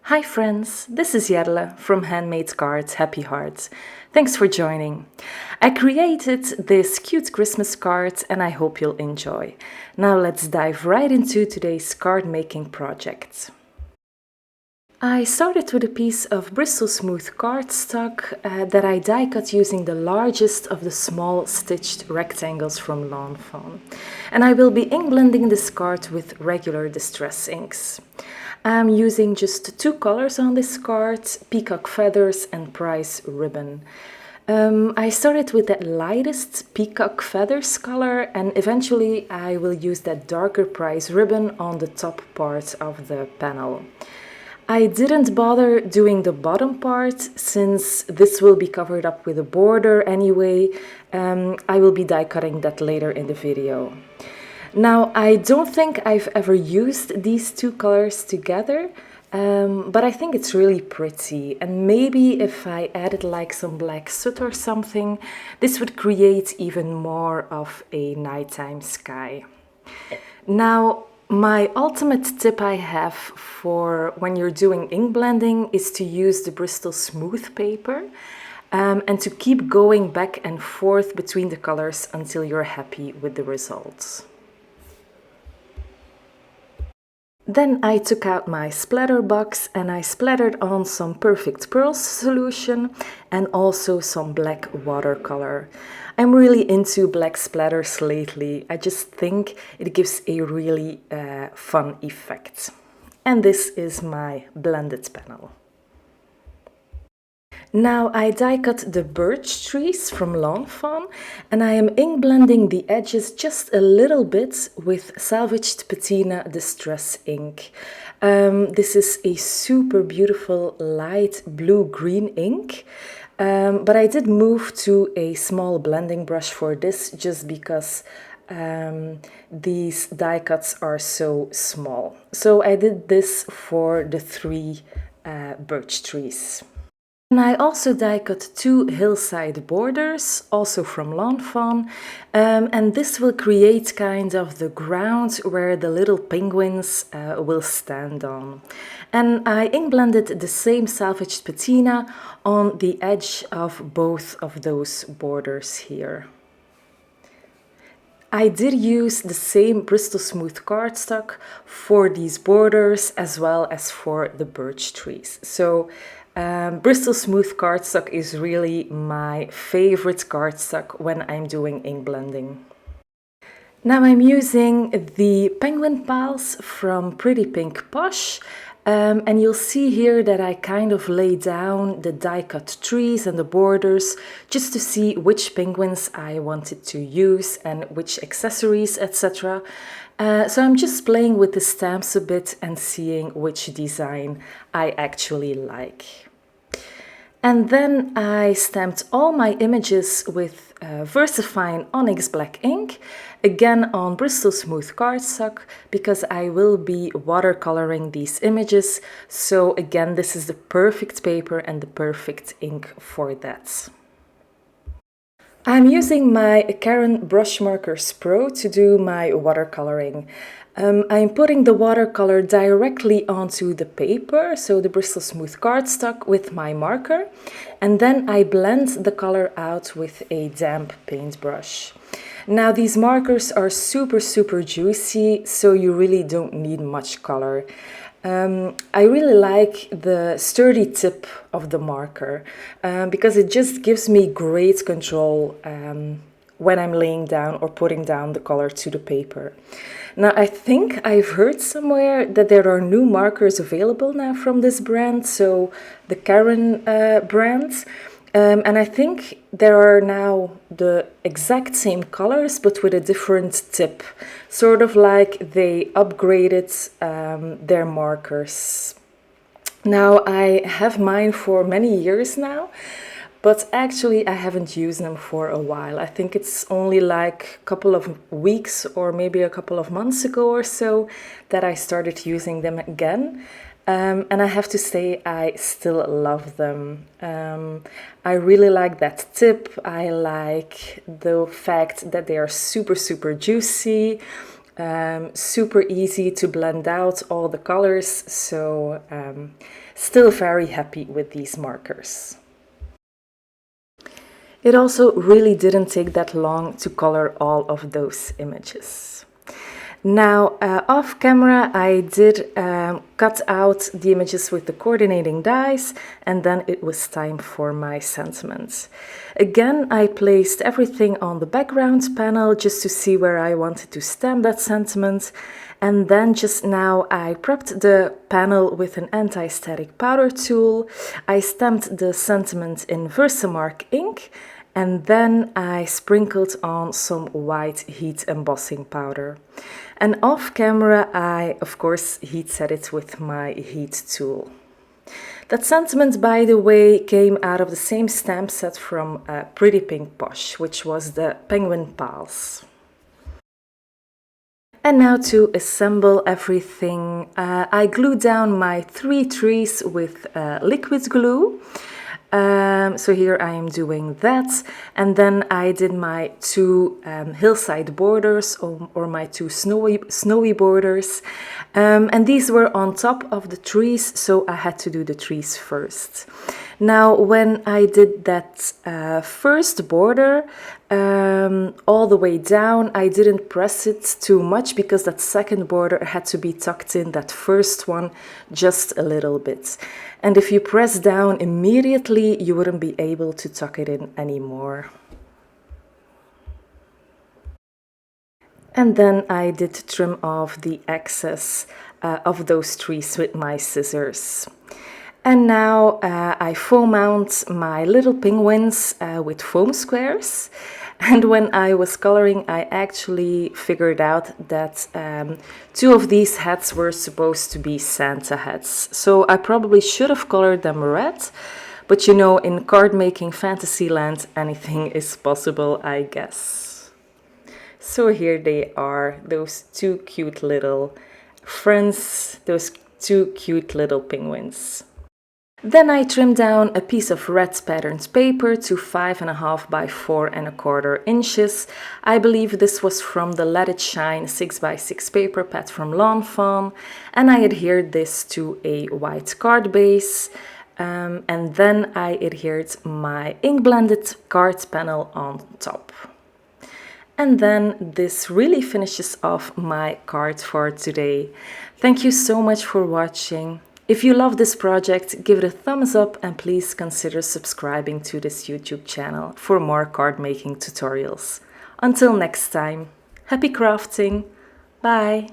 Hi friends, this is Jelle from Handmade Cards Happy Hearts. Thanks for joining. I created this cute Christmas card and I hope you'll enjoy. Now let's dive right into today's card making project. I started with a piece of Bristol Smooth cardstock that I die cut using the largest of the small stitched rectangles from Lawn Fawn. And I will be ink blending this card with regular distress inks. I'm using just two colors on this card, peacock feathers and price ribbon. I started with that lightest peacock feathers color and eventually I will use that darker price ribbon on the top part of the panel. I didn't bother doing the bottom part since this will be covered up with a border anyway. I will be die cutting that later in the video. Now, I don't think I've ever used these two colors together, but I think it's really pretty. And maybe if I added like some black soot or something, this would create even more of a nighttime sky. Now, my ultimate tip I have for when you're doing ink blending is to use the Bristol Smooth paper and to keep going back and forth between the colors until you're happy with the results. Then I took out my splatter box and I splattered on some Perfect Pearls solution and also some black watercolor. I'm really into black splatters lately. I just think it gives a really fun effect. And this is my blended panel. Now I die cut the birch trees from Lawn Fawn and I am ink blending the edges just a little bit with salvaged patina distress ink. This is a super beautiful light blue-green ink, but I did move to a small blending brush for this just because these die cuts are so small. So I did this for the three birch trees. And I also die cut two hillside borders, also from Lawn Fawn, and this will create kind of the ground where the little penguins will stand on. And I ink blended the same salvaged patina on the edge of both of those borders here. I did use the same Bristol Smooth cardstock for these borders as well as for the birch trees. So Bristol Smooth cardstock is really my favorite cardstock when I'm doing ink blending. Now I'm using the penguin pals from Pretty Pink Posh. And you'll see here that I kind of lay down the die cut trees and the borders just to see which penguins I wanted to use and which accessories, etc. So I'm just playing with the stamps a bit and seeing which design I actually like. And then I stamped all my images with VersaFine Onyx Black ink, again on Bristol Smooth cardstock, because I will be watercoloring these images. So again, this is the perfect paper and the perfect ink for that. I'm using my Caron Brush Markers Pro to do my watercoloring. I'm putting the watercolor directly onto the paper, so the Bristol Smooth cardstock, with my marker, and then I blend the color out with a damp paintbrush. Now these markers are super juicy, so you really don't need much color. I really like the sturdy tip of the marker because it just gives me great control when I'm laying down or putting down the color to the paper. Now I think I've heard somewhere that there are new markers available now from this brand, so the Caron brand. And I think there are now the exact same colors but with a different tip, sort of like they upgraded their markers. Now I have mine for many years now, but actually I haven't used them for a while. I think it's only like a couple of weeks or maybe a couple of months ago or so that I started using them again. And I have to say I still love them. I really like that tip. I like the fact that they are super juicy, super easy to blend out all the colors. So Still very happy with these markers. It also really didn't take that long to color all of those images. Now, off camera, I did cut out the images with the coordinating dies, and then it was time for my sentiment. Again, I placed everything on the background panel just to see where I wanted to stamp that sentiment. And then just now I prepped the panel with an anti-static powder tool. I stamped the sentiment in Versamark ink, and then I sprinkled on some white heat embossing powder. And off camera, I of course heat set it with my heat tool. That sentiment, by the way, came out of the same stamp set from Pretty Pink Posh, which was the Penguin Pals. And now to assemble everything, I glued down my 3 trees with liquid glue. So here I am doing that, and then I did my 2 hillside borders, or my 2 snowy borders, and these were on top of the trees, so I had to do the trees first. Now when I did that first border all the way down, I didn't press it too much because that second border had to be tucked in that first one just a little bit. And if you press down immediately, you wouldn't be able to tuck it in anymore. And then I did trim off the excess of those trees with my scissors. And now I foam mount my little penguins with foam squares. And when I was coloring, I actually figured out that 2 of these hats were supposed to be Santa hats. So I probably should have colored them red, but you know, in card making Fantasyland, anything is possible, I guess. So here they are, those 2 cute little friends, those 2 cute little penguins. Then I trimmed down a piece of red patterned paper to 5.5 by 4.25 inches. I believe this was from the Let It Shine 6x6 paper pad from Lawn Fawn, and I adhered this to a white card base. And then I adhered my ink blended card panel on top. And then this really finishes off my card for today. Thank you so much for watching. If you love this project, give it a thumbs up and please consider subscribing to this YouTube channel for more card making tutorials. Until next time, happy crafting! Bye!